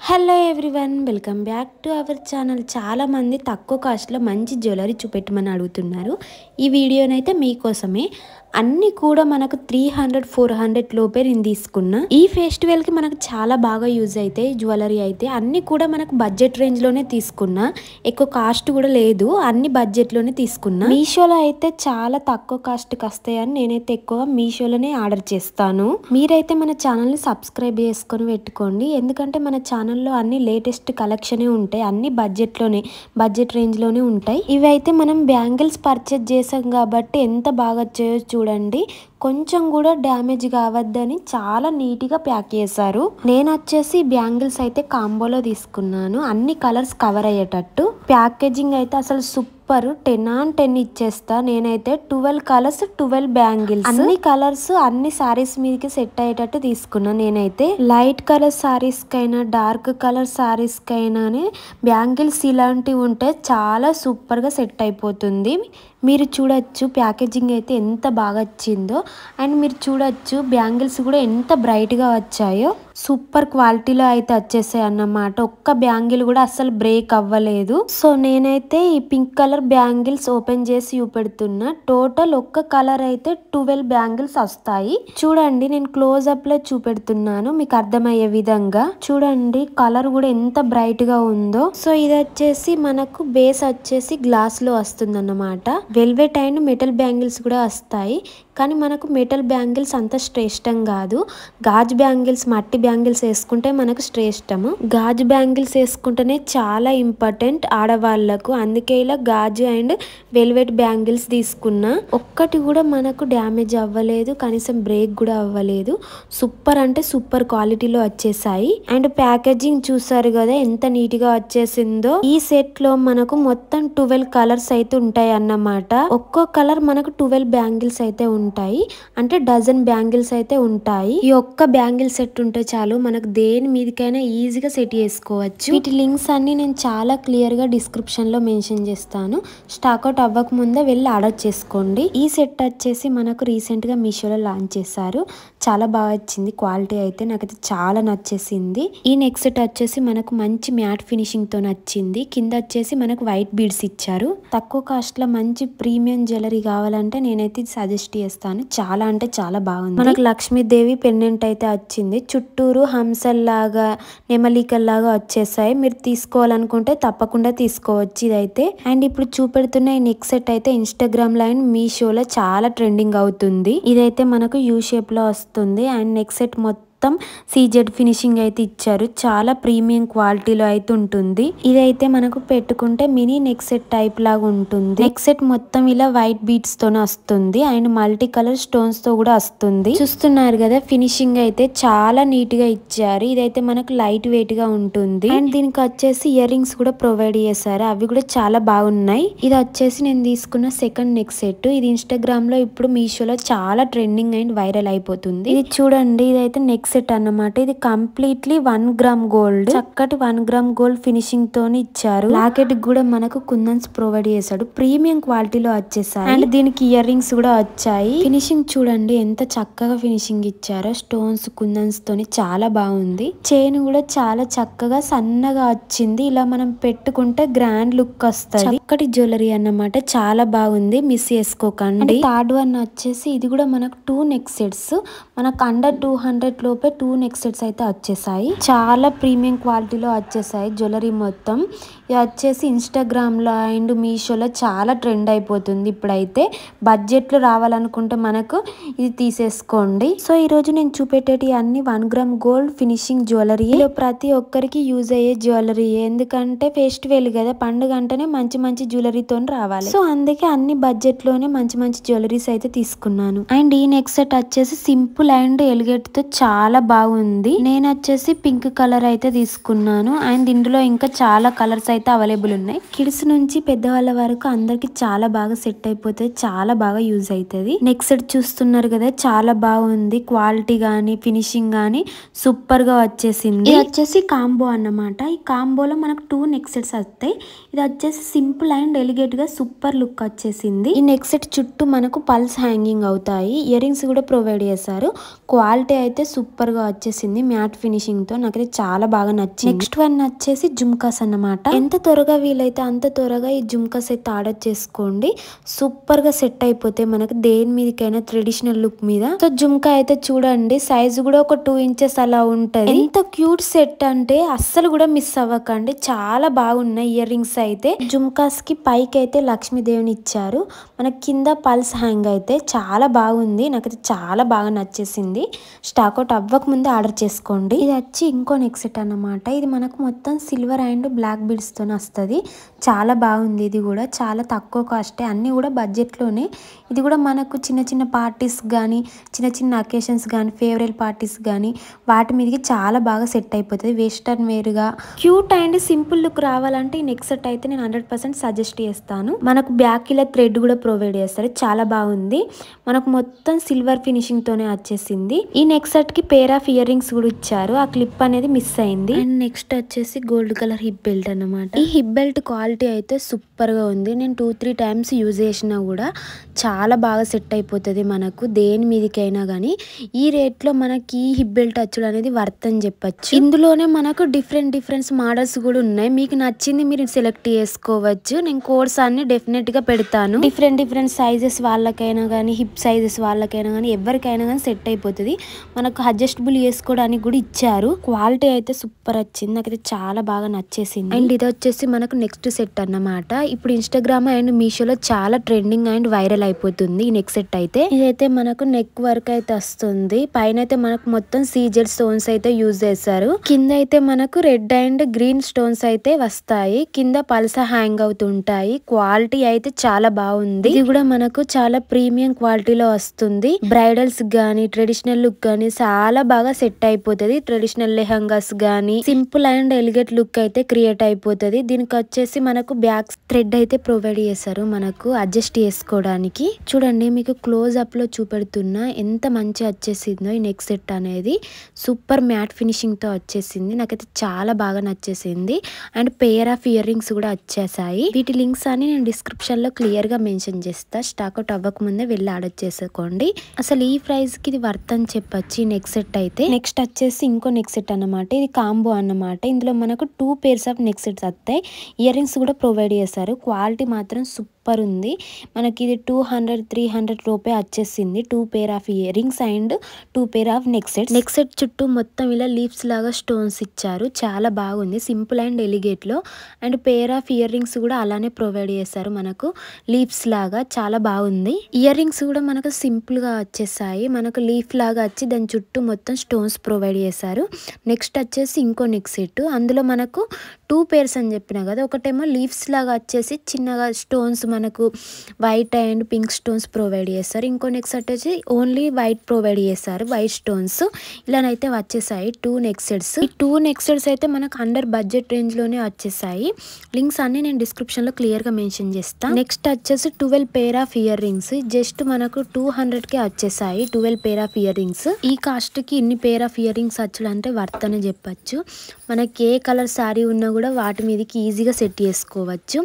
Hello everyone, welcome back to our channel. చాలామంది తక్కువ కాస్ట్లో మంచి జ్యువెలరీ చూపెట్టమని అడుగుతున్నారు. ఈ వీడియోనైతే మీకోసమే. అన్నీ కూడా మనకు 300-400 లోపే నేను తీసుకున్నా. ఈ ఫెస్టివల్కి మనకు చాలా బాగా యూజ్ అవుతాయి జ్యువెలరీ అయితే. అన్నీ కూడా మనకు బడ్జెట్ రేంజ్లోనే తీసుకున్నా, ఎక్కువ కాస్ట్ కూడా లేదు, అన్ని బడ్జెట్లోనే తీసుకున్నా. మీషోలో అయితే చాలా తక్కువ కాస్ట్కి వస్తాయని నేనైతే ఎక్కువగా మీషోలోనే ఆర్డర్ చేస్తాను. మీరైతే మన ఛానల్ని సబ్స్క్రైబ్ చేసుకొని పెట్టుకోండి, ఎందుకంటే మన ఛానల్లో అన్ని లేటెస్ట్ కలెక్షనే ఉంటాయి, అన్ని బడ్జెట్ రేంజ్లోనే ఉంటాయి. ఇవైతే మనం బ్యాంగిల్స్ పర్చేజ్ చేసాం కాబట్టి ఎంత బాగా వచ్చాయో చూడండి. కొంచెం కూడా డ్యామేజ్ కావద్దని చాలా నీట్గా ప్యాక్ చేశారు. నేను వచ్చేసి బ్యాంగిల్స్ అయితే కాంబోలో తీసుకున్నాను, అన్ని కలర్స్ కవర్ అయ్యేటట్టు. ప్యాకేజింగ్ అయితే అసలు సూపర్, 10/10 ఇచ్చేస్తా. నేనైతే 12 కలర్స్ 12 బ్యాంగిల్స్, అన్ని కలర్స్ అన్ని సారీస్ మీదకి సెట్ అయ్యేటట్టు తీసుకున్నా. నేనైతే లైట్ కలర్ సారీస్ కైనా డార్క్ కలర్ సారీస్ కైనా బ్యాంగిల్స్ ఇలాంటివి ఉంటే చాలా సూపర్ గా సెట్ అయిపోతుంది. మీరు చూడొచ్చు ప్యాకేజింగ్ అయితే ఎంత బాగా వచ్చిందో, అండ్ మీరు చూడొచ్చు బ్యాంగిల్స్ కూడా ఎంత బ్రైట్ గా వచ్చాయో. సూపర్ క్వాలిటీలో అయితే వచ్చేసాయి అన్నమాట. ఒక్క బ్యాంగిల్ కూడా అస్సలు బ్రేక్ అవ్వలేదు. సో నేనైతే ఈ పింక్ కలర్ బ్యాంగిల్స్ ఓపెన్ చేసి చూపెడుతున్నా. టోటల్ ఒక్క కలర్ అయితే 12 బ్యాంగిల్స్ వస్తాయి. చూడండి, నేను క్లోజ్ అప్ లో చూపెడుతున్నాను మీకు అర్థమయ్యే విధంగా. చూడండి కలర్ కూడా ఎంత బ్రైట్ గా ఉందో. సో ఇది వచ్చేసి మనకు బేస్ వచ్చేసి గ్లాస్ లో వస్తుంది అన్నమాట. వెల్వెట్ అండ్ మెటల్ బ్యాంగిల్స్ కూడా వస్తాయి, కానీ మనకు మెటల్ బ్యాంగిల్స్ అంత శ్రేష్టం కాదు. గాజు బ్యాంగిల్స్, మట్టి బ్యాంగిల్స్ వేసుకుంటే మనకు శ్రేష్టము. గాజు బ్యాంగిల్స్ వేసుకుంటేనే చాలా ఇంపార్టెంట్ ఆడవాళ్లకు. అందుకే ఇలా గాజు అండ్ వెల్వెట్ బ్యాంగిల్స్ తీసుకున్నా. ఒక్కటి కూడా మనకు డ్యామేజ్ అవ్వలేదు, కనీసం బ్రేక్ కూడా అవ్వలేదు. సూపర్ అంటే సూపర్ క్వాలిటీలో వచ్చేసాయి. అండ్ ప్యాకేజింగ్ చూసారు కదా ఎంత నీట్ గా వచ్చేసిందో. ఈ సెట్ లో మనకు మొత్తం 12 కలర్స్ అయితే ఉంటాయి అన్నమాట. ఒక్కో కలర్ మనకు 12 బ్యాంగిల్స్ అయితే ఉంటాయి, అంటే డజన్ బ్యాంగిల్స్ అయితే ఉంటాయి. ఈ ఒక్క బ్యాంగిల్ సెట్ ఉంటే చాలు, మనకు దేని మీదకైనా ఈజీగా సెట్ చేసుకోవచ్చు. వీటి లింక్స్ అన్ని నేను చాలా క్లియర్ గా డిస్క్రిప్షన్ లో మెన్షన్ చేస్తాను. స్టాక్అవుట్ అవ్వక ముందే వెళ్ళి ఆర్డర్ చేసుకోండి. ఈ సెట్ వచ్చేసి మనకు రీసెంట్ గా మీషోలో లాంచ్ చేశారు. చాలా బాగా వచ్చింది క్వాలిటీ అయితే, నాకైతే చాలా నచ్చేసింది. ఈ నెక్ సెట్ వచ్చేసి మనకు మంచి మ్యాట్ ఫినిషింగ్ తో నచ్చింది. కింద వచ్చేసి మనకు వైట్ బీడ్స్ ఇచ్చారు. తక్కువ కాస్ట్ లో మంచి ప్రీమియం జ్యువెలరీ కావాలంటే నేనైతే సజెస్ట్ చేస్తాను. చాలా అంటే చాలా బాగుంది. మనకు లక్ష్మీదేవి పెండెంట్ అయితే వచ్చింది. చుట్టూరు హంసల్లాగా నెమలికల్లాగా వచ్చేసాయి. మీరు తీసుకోవాలనుకుంటే తప్పకుండా తీసుకోవచ్చు ఇదైతే. అండ్ ఇప్పుడు చూపెడుతున్న ఈ నెక్ సెట్ అయితే ఇన్స్టాగ్రామ్ లో అండ్ మీషోలో చాలా ట్రెండింగ్ అవుతుంది. ఇదైతే మనకు యూ షేప్ లో వస్తుంది. అండ్ నెక్ సెట్ మొత్తం సీజెడ్ ఫినిషింగ్ అయితే ఇచ్చారు. చాలా ప్రీమియం క్వాలిటీలో అయితే ఉంటుంది. ఇదైతే మనకు పెట్టుకుంటే మినీ నెక్ సెట్ టైప్ లాగా ఉంటుంది. నెక్ సెట్ మొత్తం ఇలా వైట్ బీడ్స్ తోనే వస్తుంది, అండ్ మల్టీ కలర్ స్టోన్స్ తో కూడా వస్తుంది. చూస్తున్నారు కదా ఫినిషింగ్ అయితే చాలా నీట్ గా ఇచ్చారు. ఇదైతే మనకు లైట్ వెయిట్ గా ఉంటుంది. అండ్ దీనికి వచ్చేసి ఇయర్ రింగ్స్ కూడా ప్రొవైడ్ చేశారు, అవి కూడా చాలా బాగున్నాయి. ఇది వచ్చేసి నేను తీసుకున్న సెకండ్ నెక్ సెట్. ఇది ఇన్స్టాగ్రామ్ లో ఇప్పుడు మీషోలో చాలా ట్రెండింగ్ అండ్ వైరల్ అయిపోతుంది. ఇది చూడండి, ఇదైతే నెక్ సెట్ అన్నమాట. ఇది కంప్లీట్లీ 1 గ్రామ్ గోల్డ్, చక్కటి 1 గ్రామ్ గోల్డ్ ఫినిషింగ్ తోని ఇచ్చారు. లాకెట్ కూడా మనకు కుందన్స్ ప్రొవైడ్ చేశాడు, ప్రీమియం క్వాలిటీలో వచ్చేసాయి. అండ్ దీనికి ఇయర్ రింగ్స్ కూడా వచ్చాయి. ఫినిషింగ్ చూడండి ఎంత చక్కగా ఫినిషింగ్ ఇచ్చారో. స్టోన్స్ కుందన్స్ తోని చాలా బాగుంది. చైన్ కూడా చాలా చక్కగా సన్నగా వచ్చింది. ఇలా మనం పెట్టుకుంటే గ్రాండ్ లుక్ వస్తుంది. చక్కటి జ్యువెలరీ అన్నమాట, చాలా బాగుంది, మిస్ చేసుకోకండి. థర్డ్ వన్ వచ్చేసి ఇది కూడా మనకు 2 నెక్ సెట్స్. మనకు అండర్ 200 లోపే 2 నెక్ సెట్స్ అయితే వచ్చేసాయి. చాలా ప్రీమియం క్వాలిటీలో వచ్చేసాయి జ్యువెలరీ మొత్తం. ఇది వచ్చేసి ఇన్స్టాగ్రామ్ లో అండ్ మీషోలో చాలా ట్రెండ్ అయిపోతుంది ఇప్పుడైతే. బడ్జెట్ లో రావాలనుకుంటే మనకు ఇది తీసేసుకోండి. సో ఈ రోజు నేను చూపెట్టేటి అన్ని 1 గ్రామ్ గోల్డ్ ఫినిషింగ్ జ్యువెలరీ. ప్రతి ఒక్కరికి యూజ్ అయ్యే జ్యువెలరీ, ఎందుకంటే ఫెస్టివల్ కదా, పండుగ అంటేనే మంచి మంచి జ్యువెలరీతో రావాలి. సో అందుకే అన్ని బడ్జెట్ లోనే మంచి మంచి జ్యువెలరీస్ అయితే తీసుకున్నాను. అండ్ ఈ నెక్ సెట్ వచ్చేసి సింపుల్ అండ్ ఎలిగేట్ తో చాలా బాగుంది. నేను వచ్చేసి పింక్ కలర్ అయితే తీసుకున్నాను. అండ్ ఇందులో ఇంకా చాలా కలర్స్ అయితే అవైలబుల్ ఉన్నాయి. కిడ్స్ నుంచి పెద్దవాళ్ళ వరకు అందరికి చాలా బాగా సెట్ అయిపోతుంది, చాలా బాగా యూజ్ అవుతుంది. నెక్ సెట్ చూస్తున్నారు కదా, చాలా బాగుంది. క్వాలిటీ కానీ ఫినిషింగ్ కానీ సూపర్ గా వచ్చేసింది. ఇది వచ్చేసి కాంబో అన్నమాట. ఈ కాంబోలో మనకు 2 నెక్ సెట్స్ వస్తాయి. ఇది వచ్చేసి సింపుల్ అండ్ ఎలిగేట్ గా సూపర్ లుక్ వచ్చేసింది. ఈ నెక్ సెట్ చుట్టూ మనకు పల్స్ హ్యాంగింగ్ అవుతాయి. ఇయర్ రింగ్స్ కూడా ప్రొవైడ్ చేశారు. క్వాలిటీ అయితే సూపర్ గా వచ్చేసింది మ్యాట్ ఫినిషింగ్ తో. నాకైతే చాలా బాగా నచ్చింది. నెక్స్ట్ వన్ వచ్చేసి జుమ్కాస్ అన్నమాట. ఎంత త్వరగా వీలైతే అంత త్వరగా ఈ జుమ్కాస్ అయితే ఆర్డర్ చేసుకోండి. సూపర్ గా సెట్ అయిపోతే మనకు దేని మీదకైనా ట్రెడిషనల్ లుక్ మీద. సో జుమ్కా అయితే చూడండి, సైజ్ కూడా ఒక 2 ఇంచెస్ అలా ఉంటది. ఎంత క్యూట్ సెట్ అంటే అస్సలు కూడా మిస్ అవ్వకండి. చాలా బాగున్నాయి ఇయర్ రింగ్స్ అయితే. జుమ్కాస్ కి పైకి అయితే లక్ష్మీదేవిని ఇచ్చారు. మనకి కింద పల్స్ హ్యాంగ్ అయితే చాలా బాగుంది. నాకైతే చాలా బాగా నచ్చేసింది. స్టాక్ అవుట్ అవ్వక ముందే ఆర్డర్ చేసుకోండి. ఇది వచ్చి ఇంకో నెక్ సెట్ అన్నమాట. ఇది మనకు మొత్తం సిల్వర్ అండ్ బ్లాక్ బీడ్స్ తో వస్తుంది. చాలా బాగుంది. ఇది కూడా చాలా తక్కువ కాస్టే, అన్ని కూడా బడ్జెట్ లోనే. ఇది కూడా మనకు చిన్న చిన్న పార్టీస్ కానీ, చిన్న చిన్న అకేషన్స్ కానీ, ఫేవరెట్ పార్టీస్ కానీ వాటి మీదకి చాలా బాగా సెట్ అయిపోతుంది. వెస్టర్న్ వేర్ గా క్యూట్ అండ్ సింపుల్ లుక్ రావాలంటే ఈ నెక్ సెట్ అయితే నేను 100% సజెస్ట్ చేస్తాను. మనకు బ్యాక్ ఇలా థ్రెడ్ కూడా ప్రొవైడ్ చేస్తారు. చాలా బాగుంది. మనకు మొత్తం సిల్వర్ ఫినిషింగ్ తోనే వచ్చేసింది. ఈ నెక్ సెట్ కి పేర్ ఆఫ్ ఇయర్ రింగ్స్ కూడా ఇచ్చారు. ఆ క్లిప్ అనేది మిస్ అయింది. అండ్ నెక్స్ట్ వచ్చేసి గోల్డ్ కలర్ హిప్ బెల్ట్ అన్నమాట. ఈ హిప్ బెల్ట్ క్వాలిటీ అయితే సూపర్ గా ఉంది. నేను 2-3 టైమ్స్ యూజ్ చేసినా కూడా చాలా బాగా సెట్ అయిపోతుంది మనకు దేని మీదకైనా కానీ. ఈ రేట్ లో మనకి ఈ హిప్ బెల్ట్ వచ్చుడు అనేది వర్త్ అని చెప్పచ్చు. ఇందులోనే మనకు డిఫరెంట్ మోడల్స్ కూడా ఉన్నాయి. మీకు నచ్చింది మీరు సెలెక్ట్ చేసుకోవచ్చు. నేను కోడ్స్ అన్ని డెఫినెట్ గా పెడతాను. డిఫరెంట్ సైజెస్ వాళ్ళకైనా కానీ, హిప్ సైజెస్ వాళ్ళకైనా కానీ, ఎవరికైనా కానీ సెట్ అయిపోతుంది. మనకు అడ్జస్టబుల్ చేసుకోవడానికి కూడా ఇచ్చారు. క్వాలిటీ అయితే సూపర్ వచ్చింది. నాకైతే చాలా బాగా నచ్చేసింది. అండ్ ఇది వచ్చేసి మనకు నెక్స్ట్ సెట్ అన్నమాట. ఇప్పుడు ఇన్స్టాగ్రామ్ అండ్ మీషోలో చాలా ట్రెండింగ్ అండ్ వైరల్ అయిపోతుంది ఈ నెక్ సెట్ అయితే. ఇదైతే మనకు నెక్ వర్క్ అయితే వస్తుంది. పైన అయితే మనకు మొత్తం సీజెడ్ స్టోన్స్ అయితే యూజ్ చేశారు. కింద అయితే మనకు రెడ్ అండ్ గ్రీన్ స్టోన్స్ అయితే వస్తాయి. కింద పల్స హ్యాంగ్ అవుతుంటాయి. క్వాలిటీ అయితే చాలా బాగుంది. ఇది కూడా మనకు చాలా ప్రీమియం క్వాలిటీలో వస్తుంది. బ్రైడల్స్ గానీ, ట్రెడిషనల్ లుక్ గానీ చాలా బాగా సెట్ అయిపోతుంది. ట్రెడిషనల్ లెహంగాస్ గానీ సింపుల్ అండ్ ఎలిగేట్ లుక్ అయితే క్రియేట్ అయిపోతుంది. దీనికి వచ్చేసి మనకు బ్యాక్ థ్రెడ్ అయితే ప్రొవైడ్ చేశారు మనకు అడ్జస్ట్ చేసుకోవడానికి. చూడండి, మీకు క్లోజ్ అప్ లో చూపెడుతున్నా ఎంత మంచి వచ్చేసిందో ఈ నెక్ సెట్ అనేది. సూపర్ మ్యాట్ ఫినిషింగ్ తో వచ్చేసింది. నాకైతే చాలా బాగా నచ్చేసింది. And pair of ear rings కూడా వచ్చేసాయి. వీటి లింక్స్ అని నేను డిస్క్రిప్షన్ లో క్లియర్ గా మెన్షన్ చేస్తా. స్టాక్ అవుట్ అవ్వక ముందే వెళ్ళి ఆర్డర్ చేసుకోండి. అసలు ఈ ప్రైస్ కి ఇది వర్త్ అని చెప్పొచ్చు ఈ నెక్ సెట్ అయితే. నెక్స్ట్ వచ్చేసి ఇంకో నెక్ సెట్ అన్నమాట. ఇది కాంబో అన్నమాట. ఇందులో మనకు 2 పేర్స్ ఆఫ్ నెక్ సెట్స్ వస్తాయి. ఇయర్ రింగ్స్ కూడా ప్రొవైడ్ చేశారు. క్వాలిటీ మాత్రం సూపర్ ఉంది. మనకి ఇది 200-300 రూపాయ వచ్చేసింది. 2 pair of ear rings and 2 pair of neck set. Neck set చుట్టూ మొత్తం ఇలా లీవ్స్ లాగా స్టోన్స్ ఇచ్చారు. చాలా బాగుంది. సింపుల్ అండ్ ఎలిగేట్ లో. And pair of ear rings కూడా అలానే ప్రొవైడ్ చేశారు మనకు లీవ్స్ లాగా. చాలా బాగుంది. ఇయర్ రింగ్స్ కూడా మనకు సింపుల్ గా వచ్చేసాయి. మనకు లీఫ్ లాగా వచ్చి దాని చుట్టూ మొత్తం స్టోన్స్ ప్రొవైడ్ చేశారు. నెక్స్ట్ వచ్చేసి ఇంకో నెక్ సెట్. అందులో మనకు 2 పేర్స్ అని చెప్పినా కదా. ఒకటేమో లీవ్స్ లాగా వచ్చేసి చిన్నగా స్టోన్స్ మనకు white and pink stones provide చేస్తారు. ఇంకో నెక్ సెట్ వచ్చి ఓన్లీ వైట్ ప్రొవైడ్ చేశారు. వైట్ స్టోన్స్ ఇలానైతే వచ్చేసాయి 2 నెక్ సెట్స్. ఈ 2 నెక్ సెట్స్ అయితే మనకు అండర్ బడ్జెట్ రేంజ్ లోనే వచ్చేసాయి. లింక్స్ అన్ని నేను డిస్క్రిప్షన్ లో క్లియర్ గా మెన్షన్ చేస్తాను. నెక్స్ట్ వచ్చేసి 12 pair of ear rings. Just మనకు 200 కే వచ్చేసాయి 12 పేర్ ఆఫ్ ఇయర్ రింగ్స్. ఈ కాస్ట్ కి ఇన్ని పేర్ ఆఫ్ ఇయర్ రింగ్స్ వచ్చుడు అంటే వర్త్ అని చెప్పచ్చు. మనకి ఏ కలర్ శారీ ఉన్నా కూడా వాటి మీదకి ఈజీగా సెట్ చేసుకోవచ్చు.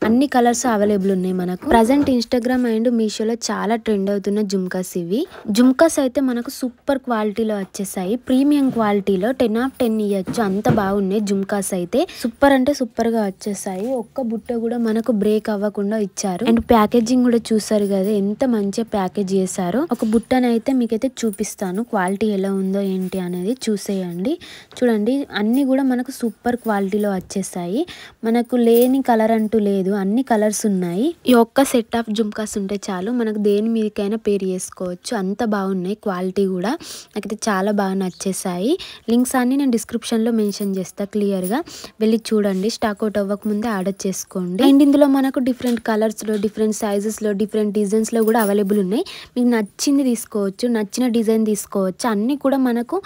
అన్ని కలర్స్ అవైలబుల్ ఉన్నాయి మనకు. ప్రజెంట్ ఇన్స్టాగ్రామ్ అండ్ మీషోలో చాలా ట్రెండ్ అవుతున్న జుమ్కాస్ ఇవి. జుమ్కాస్ అయితే మనకు సూపర్ క్వాలిటీలో వచ్చేసాయి. ప్రీమియం క్వాలిటీలో 10/10 ఇవ్వచ్చు. అంత బాగున్నాయి జుమ్కాస్ అయితే. సూపర్ అంటే సూపర్ గా వచ్చేసాయి. ఒక్క బుట్ట కూడా మనకు బ్రేక్ అవ్వకుండా ఇచ్చారు. అండ్ ప్యాకేజింగ్ కూడా చూసారు కదా ఎంత మంచిగా ప్యాకేజ్ చేశారో. ఒక బుట్టనైతే మీకైతే చూపిస్తాను క్వాలిటీ ఎలా ఉందో ఏంటి అనేది చూసేయండి. చూడండి, అన్ని కూడా మనకు సూపర్ క్వాలిటీలో వచ్చేసాయి. మనకు లేని కలర్ అంటూ లేదు. అన్ని కలర్స్ ఉన్నాయి. ఈ ఒక్క సెట్ ఆఫ్ జుమ్కాస్ ఉంటే చాలు మనకు దేని మీదకైనా పేరు చేసుకోవచ్చు. అంత బాగున్నాయి, క్వాలిటీ కూడా నాకైతే చాలా బాగా నచ్చేసాయి. లింక్స్ అన్ని నేను డిస్క్రిప్షన్లో మెన్షన్ చేస్తా, క్లియర్గా వెళ్ళి చూడండి. స్టాక్ అవుట్ అవ్వకముందే ఆర్డర్ చేసుకోండి. అండ్ ఇందులో మనకు డిఫరెంట్ కలర్స్లో, డిఫరెంట్ సైజెస్లో, డిఫరెంట్ డిజైన్స్లో కూడా అవైలబుల్ ఉన్నాయి. మీకు నచ్చింది తీసుకోవచ్చు, నచ్చిన డిజైన్ తీసుకోవచ్చు. అన్నీ కూడా మనకు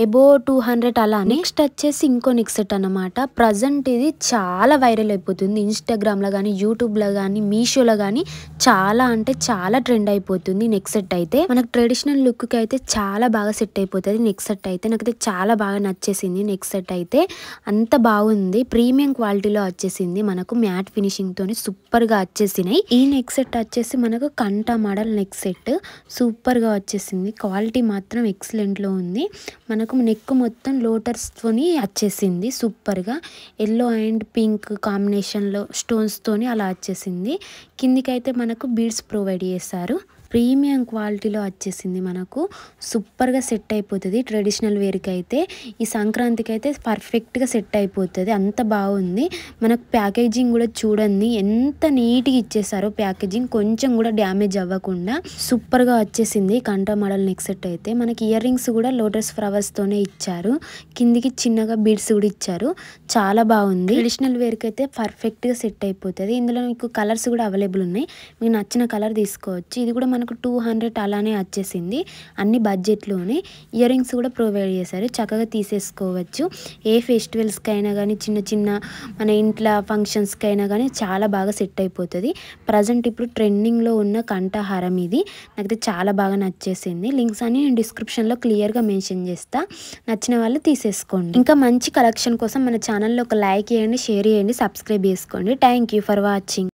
ఎబో 200 అలా. నెక్స్ట్ వచ్చేసి ఇంకో నెక్ సెట్ అన్నమాట. ప్రజెంట్ ఇది చాలా వైరల్ అయిపోతుంది. ఇన్స్టాగ్రామ్లో కానీ, యూట్యూబ్లో కానీ, మీషోలో కానీ చాలా అంటే చాలా ట్రెండ్ అయిపోతుంది. నెక్ సెట్ అయితే మనకు ట్రెడిషనల్ లుక్కి అయితే చాలా బాగా సెట్ అయిపోతుంది. నెక్ సెట్ అయితే నాకైతే చాలా బాగా నచ్చేసింది. నెక్ సెట్ అయితే అంత బాగుంది, ప్రీమియం క్వాలిటీలో వచ్చేసింది. మనకు మ్యాట్ ఫినిషింగ్ తోని సూపర్ గా వచ్చేసినాయి. ఈ నెక్ సెట్ వచ్చేసి మనకు కంట మోడల్ నెక్ సెట్ సూపర్ గా వచ్చేసింది. క్వాలిటీ మాత్రం ఎక్సలెంట్ లో ఉంది. మనకు నెక్ మొత్తం లోటస్ తోని వచ్చేసింది సూపర్ గా. ఎల్లో అండ్ పింక్ కాంబినేషన్ లో స్టోన్స్ తోని అలా వచ్చేసింది. కిందికైతే మనకు బీడ్స్ ప్రొవైడ్ చేశారు. ప్రీమియం క్వాలిటీలో వచ్చేసింది. మనకు సూపర్గా సెట్ అయిపోతుంది ట్రెడిషనల్ వేర్కి అయితే. ఈ సంక్రాంతికి అయితే పర్ఫెక్ట్గా సెట్ అయిపోతుంది, అంత బాగుంది. మనకు ప్యాకేజింగ్ కూడా చూడండి ఎంత నీట్గా ఇచ్చేసారో. ప్యాకేజింగ్ కొంచెం కూడా డ్యామేజ్ అవ్వకుండా సూపర్గా వచ్చేసింది. కంట మోడల్ నెక్ సెట్ అయితే మనకి ఇయర్ రింగ్స్ కూడా లోటస్ ఫ్లవర్స్తోనే ఇచ్చారు. కిందికి చిన్నగా బీడ్స్ కూడా ఇచ్చారు. చాలా బాగుంది. ట్రెడిషనల్ వేర్కి అయితే పర్ఫెక్ట్గా సెట్ అయిపోతుంది. ఇందులో మీకు కలర్స్ కూడా అవైలబుల్ ఉన్నాయి, మీకు నచ్చిన కలర్ తీసుకోవచ్చు. ఇది కూడా మనకు 200 అలానే వచ్చేసింది. అన్ని బడ్జెట్లోనే. ఇయర్ రింగ్స్ కూడా ప్రొవైడ్ చేశారు, చక్కగా తీసేసుకోవచ్చు. ఏ ఫెస్టివల్స్కి అయినా కానీ, చిన్న చిన్న మన ఇంట్లో ఫంక్షన్స్కి అయినా కానీ చాలా బాగా సెట్ అయిపోతుంది. ప్రజెంట్ ఇప్పుడు ట్రెండింగ్లో ఉన్న కంఠహారం ఇది. నాకైతే చాలా బాగా నచ్చేసింది. లింక్స్ అన్ని నేను డిస్క్రిప్షన్లో క్లియర్గా మెన్షన్ చేస్తా, నచ్చిన వాళ్ళు తీసేసుకోండి. ఇంకా మంచి కలెక్షన్ కోసం మన ఛానల్లో ఒక లైక్ చేయండి, షేర్ చేయండి, సబ్స్క్రైబ్ చేసుకోండి. Thank you for watching.